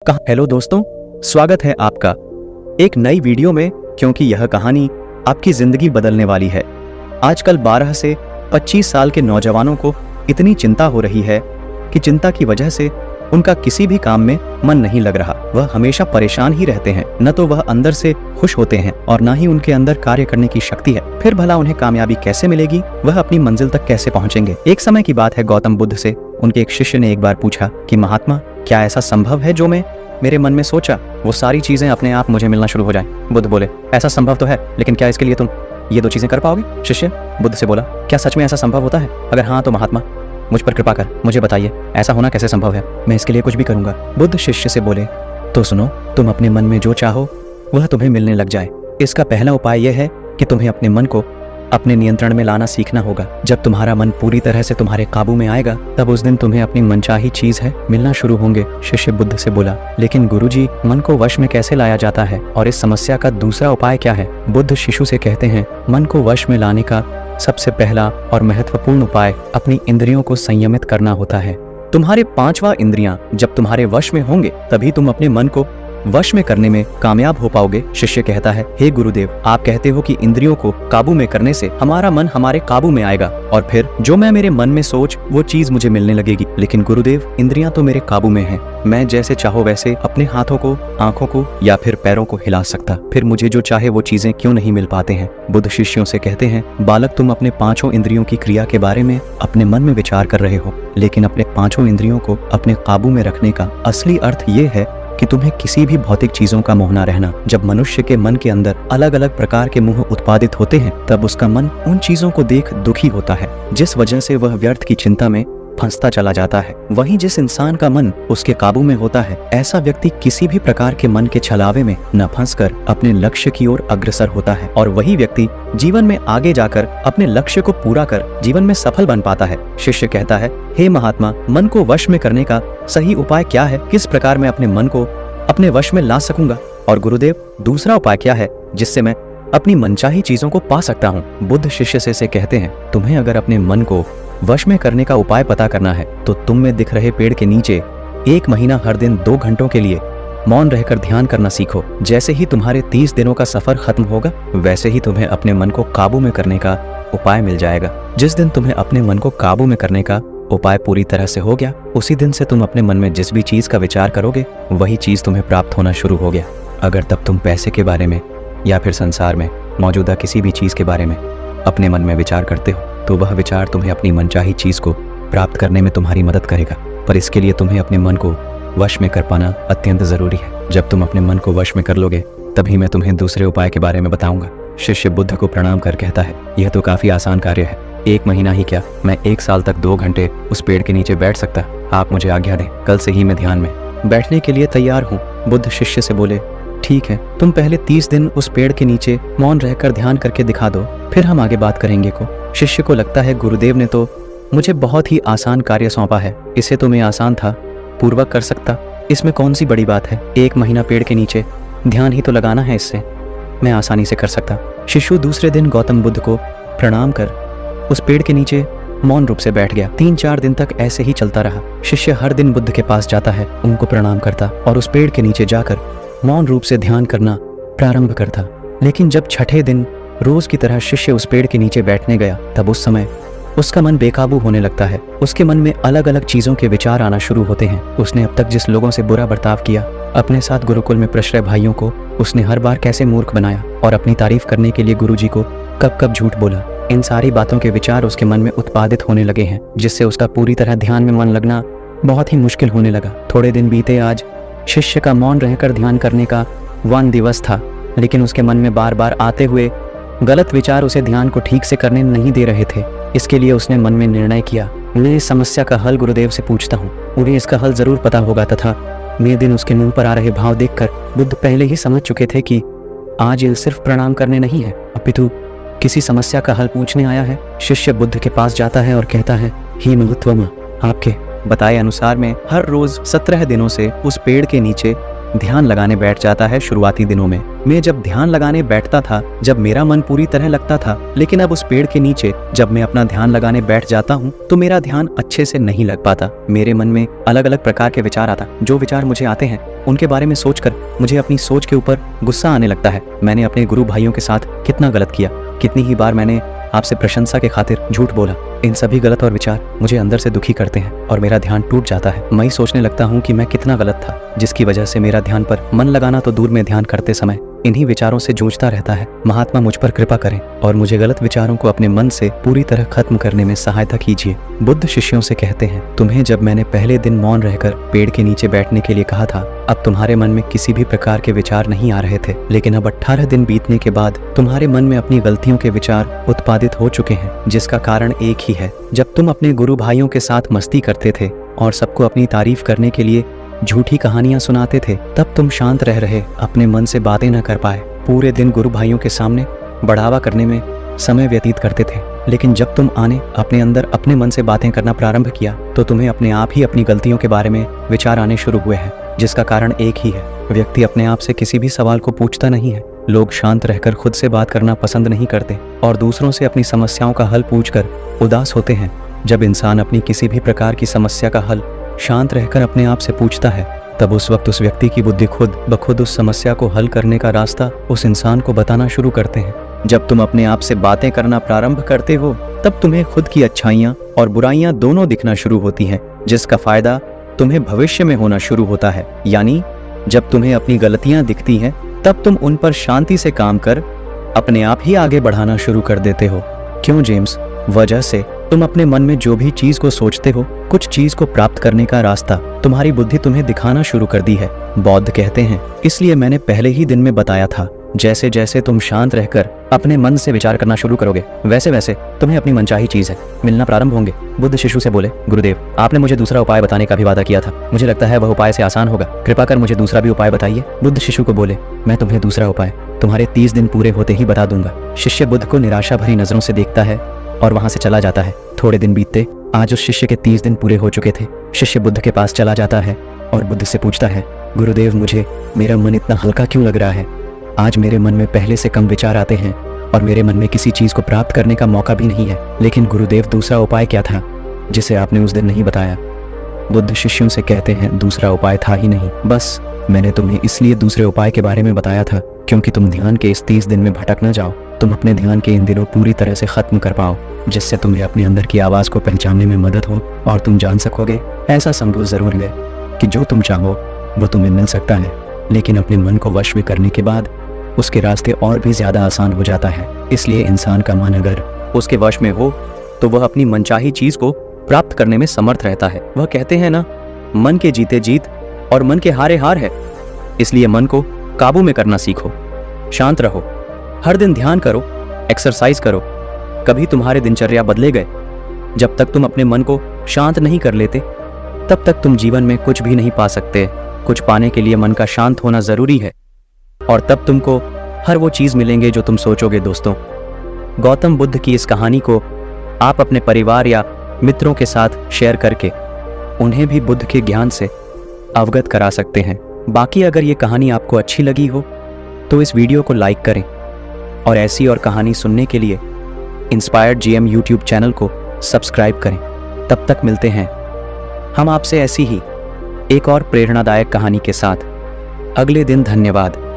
Hello दोस्तों, स्वागत है आपका एक नई वीडियो में। क्योंकि यह कहानी आपकी जिंदगी बदलने वाली है। आजकल 12 से 25 साल के नौजवानों को इतनी चिंता हो रही है कि चिंता की वजह से उनका किसी भी काम में मन नहीं लग रहा। वह हमेशा परेशान ही रहते हैं। न तो वह अंदर से खुश होते हैं और न ही उनके अंदर कार्य करने की शक्ति है। फिर भला उन्हें कामयाबी कैसे मिलेगी? वह अपनी मंजिल तक कैसे पहुंचेंगे? एक समय की बात है, गौतम बुद्ध से उनके एक शिष्य ने एक बार पूछा कि महात्मा, क्या ऐसा संभव है जो मैं मेरे मन में सोचा वो सारी चीजें अपने आप मुझे मिलना शुरू हो जाएं? बुद्ध बोले, ऐसा संभव तो है, लेकिन क्या इसके लिए तुम ये 2 चीजें कर पाओगे? शिष्य बुद्ध से बोला, क्या सच में ऐसा संभव होता है? अगर हाँ तो महात्मा मुझ पर कृपा कर, मुझे बताइए ऐसा होना कैसे संभव है। मैं इसके लिए कुछ भी करूंगा। बुद्ध शिष्य से बोले, तो सुनो, तुम अपने मन में जो चाहो वह तुम्हें मिलने लग जाए। इसका पहला उपाय यह है कि तुम्हें अपने मन को अपने नियंत्रण में लाना सीखना होगा। जब तुम्हारा मन पूरी तरह से तुम्हारे काबू में आएगा, तब उस दिन तुम्हें अपनी मनचाही चीज है मिलना शुरू होंगे। शिष्य बुद्ध से बोला, लेकिन गुरुजी, मन को वश में कैसे लाया जाता है और इस समस्या का दूसरा उपाय क्या है? बुद्ध शिशु से कहते हैं, मन को वश में लाने का सबसे पहला और महत्वपूर्ण उपाय अपनी इंद्रियों को संयमित करना होता है। तुम्हारे 5वां इंद्रियां जब तुम्हारे वश में होंगे, तभी तुम अपने मन को वश में करने में कामयाब हो पाओगे। शिष्य कहता है, हे गुरुदेव, आप कहते हो कि इंद्रियों को काबू में करने से हमारा मन हमारे काबू में आएगा और फिर जो मैं मेरे मन में सोच वो चीज मुझे मिलने लगेगी। लेकिन गुरुदेव, इंद्रियां तो मेरे काबू में हैं। मैं जैसे चाहो वैसे अपने हाथों को, आंखों को या फिर पैरों को हिला सकता। फिर मुझे जो चाहे वो चीजें क्यों नहीं मिल पाते हैं? बुद्ध शिष्यों से कहते हैं, बालक, तुम अपने 5 इंद्रियों की क्रिया के बारे में अपने मन में विचार कर रहे हो, लेकिन अपने 5 इंद्रियों को अपने काबू में रखने का असली अर्थ ये है कि तुम्हें किसी भी भौतिक चीजों का मोह न रहना। जब मनुष्य के मन के अंदर अलग अलग प्रकार के मोह उत्पादित होते हैं, तब उसका मन उन चीजों को देख दुखी होता है, जिस वजह से वह व्यर्थ की चिंता में फंसता चला जाता है। वहीं जिस इंसान का मन उसके काबू में होता है, ऐसा व्यक्ति किसी भी प्रकार के मन के छलावे में न फंसकर अपने लक्ष्य की ओर अग्रसर होता है और वही व्यक्ति जीवन में आगे जाकर अपने लक्ष्य को पूरा कर जीवन में सफल बन पाता है। शिष्य कहता है, हे महात्मा, मन को वश में करने का सही उपाय क्या है? किस प्रकार मैं अपने मन को अपने वश में ला सकूंगा? और गुरुदेव, दूसरा उपाय क्या है जिससे मैं अपनी मनचाही चीजों को पा सकता हूँ? बुद्ध शिष्य से कहते हैं, तुम्हें अगर अपने मन को वश में करने का उपाय पता करना है तो तुम में दिख रहे पेड़ के नीचे 1 महीना हर दिन 2 घंटों के लिए मौन रहकर ध्यान करना सीखो। जैसे ही तुम्हारे 30 दिनों का सफर खत्म होगा, वैसे ही तुम्हें अपने मन को काबू में करने का उपाय मिल जाएगा। जिस दिन तुम्हें अपने मन को काबू में करने का उपाय पूरी तरह से हो गया, उसी दिन से तुम अपने मन में जिस भी चीज का विचार करोगे, वही चीज तुम्हें प्राप्त होना शुरू हो गया। अगर तब तुम पैसे के बारे में या फिर संसार में मौजूदा किसी भी चीज के बारे में अपने मन में विचार करते हो, तो वह विचार तुम्हें अपनी मनचाही चीज को प्राप्त करने में तुम्हारी मदद करेगा। पर इसके लिए तुम्हें अपने मन को वश में कर पाना अत्यंत जरूरी है। जब तुम अपने मन को वश में कर लोगे, तभी मैं तुम्हें दूसरे उपाय के बारे में बताऊंगा। शिष्य बुद्ध को प्रणाम कर कहता है, यह तो काफी आसान कार्य है। 1 महीना ही क्या, मैं 1 साल तक 2 घंटे उस पेड़ के नीचे बैठ सकता। आप मुझे आज्ञा दें, कल से ही मैं ध्यान में बैठने के लिए तैयार हूँ। बुद्ध शिष्य से बोले, ठीक है, तुम पहले 30 दिन उस पेड़ के नीचे मौन रहकर ध्यान करके दिखा दो, फिर हम आगे बात करेंगे। शिष्य को लगता है, गुरुदेव ने तो मुझे बहुत ही आसान कार्य सौंपा है, इसे तो मैं आसान था पूर्वक कर सकता, इसमें कौन सी बड़ी बात है? 1 महीना पेड़ के नीचे ध्यान ही तो लगाना है, इससे मैं आसानी से कर सकता। शिशु दूसरे दिन गौतम बुद्ध को प्रणाम कर उस पेड़ के नीचे मौन रूप से बैठ गया। 3-4 दिन तक ऐसे ही चलता रहा। शिष्य हर दिन बुद्ध के पास जाता है, उनको प्रणाम करता और उस पेड़ के नीचे जाकर मौन रूप से ध्यान करना प्रारंभ करता। लेकिन जब 6ठे दिन रोज की तरह शिष्य उस पेड़ के नीचे बैठने गया, तब उस समय उसका मन बेकाबू होने लगता है। उसके मन में अलग अलग चीजों के विचार आना शुरू होते हैं। उसने अब तक जिस लोगों से बुरा बर्ताव किया, अपने साथ गुरुकुल में प्रश्रय भाइयों को उसने हर बार कैसे मूर्ख बनाया और अपनी तारीफ करने के लिए गुरुजी को कब कब झूठ बोला, इन सारी बातों के विचार उसके मन में उत्पादित होने लगे हैं, जिससे उसका पूरी तरह ध्यान में मन लगना बहुत ही मुश्किल होने लगा। थोड़े दिन बीते। आज शिष्य का मौन रहकर ध्यान करने का 1 दिवस था, लेकिन उसके मन में बार बार आते हुए गलत विचार उसे ध्यान को ठीक से करने नहीं दे रहे थे। इसके लिए उसने मन में निर्णय किया, मैं इस समस्या का हल गुरुदेव से पूछता हूँ, उन्हें इसका हल जरूर पता होगा। तथा मेरे दिन उसके मुंह पर आ रहे भाव देखकर बुद्ध पहले ही समझ चुके थे कि आज ये सिर्फ प्रणाम करने नहीं है, अपितु किसी समस्या का हल पूछने आया है। शिष्य बुद्ध के पास जाता है और कहता है, हे महत्वम, आपके बताए अनुसार मैं हर रोज 17 दिनों से उस पेड़ के नीचे ध्यान लगाने बैठ जाता है। शुरुआती दिनों में मैं जब ध्यान लगाने बैठता था, जब मेरा मन पूरी तरह लगता था, लेकिन अब उस पेड़ के नीचे जब मैं अपना ध्यान लगाने बैठ जाता हूँ तो मेरा ध्यान अच्छे से नहीं लग पाता। मेरे मन में अलग अलग प्रकार के विचार आता। जो विचार मुझे आते हैं उनके बारे में सोचकर मुझे अपनी सोच के ऊपर गुस्सा आने लगता है। मैंने अपने गुरु भाइयों के साथ कितना गलत किया, कितनी ही बार मैंने आपसे प्रशंसा के खातिर झूठ बोला। इन सभी गलत और विचार मुझे अंदर से दुखी करते हैं और मेरा ध्यान टूट जाता है। मैं सोचने लगता हूँ कि मैं कितना गलत था, जिसकी वजह से मेरा ध्यान पर मन लगाना तो दूर में ध्यान करते समय इन्हीं विचारों से जूझता रहता है। महात्मा मुझ पर कृपा करें और मुझे गलत विचारों को अपने मन से पूरी तरह खत्म करने में सहायता कीजिए। बुद्ध शिष्यों से कहते हैं, तुम्हें जब मैंने पहले दिन मौन रहकर पेड़ के नीचे बैठने के लिए कहा था, अब तुम्हारे मन में किसी भी प्रकार के विचार नहीं आ रहे थे, लेकिन अब 18 दिन बीतने के बाद तुम्हारे मन में अपनी गलतियों के विचार उत्पादित हो चुके हैं, जिसका कारण एक ही है। जब तुम अपने गुरु भाइयों के साथ मस्ती करते थे और सबको अपनी तारीफ करने के लिए झूठी कहानियां सुनाते थे, तब तुम शांत रह रहे अपने मन से बातें न कर पाए। पूरे दिन गुरु भाइयों के सामने बढ़ावा करने में समय व्यतीत करते थे, लेकिन जब तुम आने अपने अंदर अपने मन से बातें करना प्रारंभ किया तो तुम्हें अपने आप ही अपनी गलतियों के बारे में विचार आने शुरू हुए हैं, जिसका कारण एक ही है। व्यक्ति अपने आप से किसी भी सवाल को पूछता नहीं है। लोग शांत रहकर खुद से बात करना पसंद नहीं करते और दूसरों से अपनी समस्याओं का हल पूछकर उदास होते हैं। जब इंसान अपनी किसी भी प्रकार की समस्या का हल शांत रहकर अपने आप से पूछता है, तब उस वक्त उस व्यक्ति की बुद्धि खुद ब खुद उस समस्या को हल करने का रास्ता उस इंसान को बताना शुरू करते हैं। जब तुम अपने आप से बातें करना प्रारंभ करते हो, तब तुम्हें खुद की अच्छाइयाँ और बुराइयाँ दोनों दिखना शुरू होती हैं, जिसका फायदा तुम्हें भविष्य में होना शुरू होता है। यानी जब तुम्हें अपनी गलतियाँ दिखती हैं, तब तुम उन पर शांति से काम कर अपने आप ही आगे बढ़ाना शुरू कर देते हो। क्यों जेम्स? वजह से तुम अपने मन में जो भी चीज को सोचते हो, कुछ चीज को प्राप्त करने का रास्ता तुम्हारी बुद्धि तुम्हें दिखाना शुरू कर दी है। बौद्ध कहते हैं, इसलिए मैंने पहले ही दिन में बताया था, जैसे जैसे तुम शांत रहकर अपने मन से विचार करना शुरू करोगे, वैसे वैसे तुम्हें अपनी मनचाही चीज है मिलना प्रारंभ होंगे। बुद्ध शिशु से बोले, गुरुदेव, आपने मुझे दूसरा उपाय बताने का भी वादा किया था, मुझे लगता है वह उपाय से आसान होगा, कृपा कर मुझे दूसरा भी उपाय बताइए। बुद्ध शिशु को बोले, मैं तुम्हें दूसरा उपाय तुम्हारे 30 दिन पूरे होते ही बता दूंगा। शिष्य बुद्ध को निराशा भरी नजरों से देखता है और वहां से चला जाता है। थोड़े दिन बीतते, आज उस शिष्य के 30 दिन पूरे हो चुके थे। शिष्य बुद्ध के पास चला जाता है और बुद्ध से पूछता है, गुरुदेव, मुझे मेरा मन इतना हल्का क्यों लग रहा है? आज मेरे मन में पहले से कम विचार आते हैं और मेरे मन में किसी चीज को प्राप्त करने का मौका भी नहीं है। लेकिन गुरुदेव, दूसरा उपाय क्या था जिसे आपने उस दिन नहीं बताया? बुद्ध शिष्यों से कहते हैं, दूसरा उपाय था ही नहीं, बस मैंने तुम्हें इसलिए दूसरे उपाय के बारे में बताया था क्योंकि तुम ध्यान के इस 30 दिन में भटक न जाओ। तुम अपने ध्यान के इन दिनों पूरी तरह से खत्म कर पाओ, जिससे तुम्हें अपने अंदर की आवाज को पहचानने में मदद हो और तुम जान सकोगे, ऐसा संभव जरूर है कि जो तुम चाहो वो तुम्हें मिल सकता है, लेकिन अपने मन को वश में करने के बाद उसके रास्ते और भी ज्यादा आसान हो जाता है। इसलिए इंसान का मन अगर उसके वश में हो तो वह अपनी मनचाही चीज को प्राप्त करने में समर्थ रहता है। वह कहते हैं ना, मन के जीते जीत और मन के हारे हार है। इसलिए मन को काबू में करना सीखो, शांत रहो, हर दिन ध्यान करो, एक्सरसाइज करो। कभी तुम्हारे दिनचर्या बदले गए? जब तक तुम अपने मन को शांत नहीं कर लेते, तब तक तुम जीवन में कुछ भी नहीं पा सकते। कुछ पाने के लिए मन का शांत होना जरूरी है और तब तुमको हर वो चीज मिलेंगे जो तुम सोचोगे। दोस्तों, गौतम बुद्ध की इस कहानी को आप अपने परिवार या मित्रों के साथ शेयर करके उन्हें भी बुद्ध के ज्ञान से अवगत करा सकते हैं। बाकी अगर ये कहानी आपको अच्छी लगी हो तो इस वीडियो को लाइक करें और ऐसी और कहानी सुनने के लिए इंस्पायर्ड जीएम यूट्यूब चैनल को सब्सक्राइब करें। तब तक मिलते हैं हम आपसे ऐसी ही एक और प्रेरणादायक कहानी के साथ अगले दिन। धन्यवाद।